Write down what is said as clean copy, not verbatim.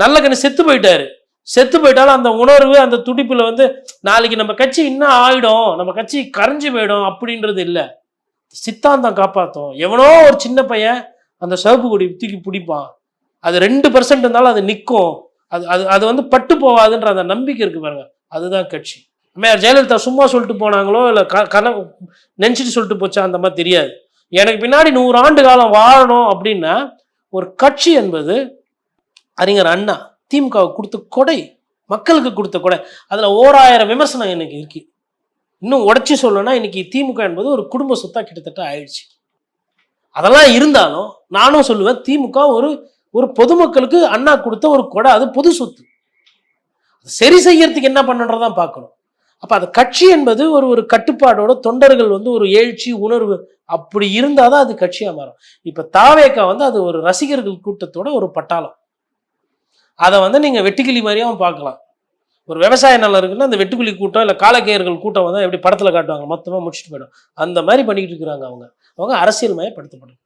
நல்லக்கண்ணு செத்து போயிட்டாரு. செத்து போயிட்டாலும் அந்த உணர்வு, அந்த துடிப்புல வந்து நாளைக்கு நம்ம கட்சி இன்னும் ஆயிடும், நம்ம கட்சி கரைஞ்சு போயிடும் அப்படின்றது இல்லை. சித்தாந்தம் காப்பாற்றும். எவனோ ஒரு சின்ன பையன் அந்த சிவப்பு கொடி தூக்கி பிடிப்பான். அது 2% இருந்தாலும் அது நிற்கும். அது அது அது வந்து பட்டு போவாதுன்ற அந்த நம்பிக்கை இருக்கு பாருங்க, அதுதான் கட்சி. அம்மையார் ஜெயலலிதா சும்மா சொல்லிட்டு போனாங்களோ இல்லை கனவு நினச்சிட்டு சொல்லிட்டு போச்சா அந்த மாதிரி தெரியாது. எனக்கு பின்னாடி 100 ஆண்டு காலம் வாழணும் அப்படின்னா ஒரு கட்சி என்பது அறிஞர் அண்ணா திமுகவுக்கு கொடுத்த கொடை, மக்களுக்கு கொடுத்த கொடை. அதில் 1000 விமர்சனம் எனக்கு இருக்கு. இன்னும் உடச்சி சொல்லணும்னா இன்னைக்கு திமுக என்பது ஒரு குடும்ப சொத்தா கிட்டத்தட்ட ஆயிடுச்சு. அதெல்லாம் இருந்தாலும் நானும் சொல்லுவேன், திமுக ஒரு ஒரு பொதுமக்களுக்கு அண்ணா கொடுத்த ஒரு கொடை, அது பொது சொத்து. சரி செய்யறதுக்கு என்ன பண்ணுறதான் பார்க்கணும். அப்போ அது கட்சி என்பது ஒரு ஒரு கட்டுப்பாடோட தொண்டர்கள் வந்து ஒரு எழுச்சி உணர்வு அப்படி இருந்தால் தான் அது கட்சியாக மாறும். இப்போ தாவேக்கா வந்து அது ஒரு ரசிகர்கள் கூட்டத்தோட ஒரு பட்டாளம். அதை வந்து நீங்கள் வெட்டுக்கிளி மாதிரியாவும் பார்க்கலாம். ஒரு விவசாய நிலம் இருக்குன்னா அந்த வெட்டுக்கிளி கூட்டம் இல்லை காலக்கேயர்கள் கூட்டம் வந்து எப்படி படத்தில் காட்டுவாங்க, மொத்தமாக முடிச்சுட்டு போயிடும். அந்த மாதிரி பண்ணிக்கிட்டு இருக்கிறாங்க அவங்க. அவங்க அரசியல் மயப்படுத்தப்படும்.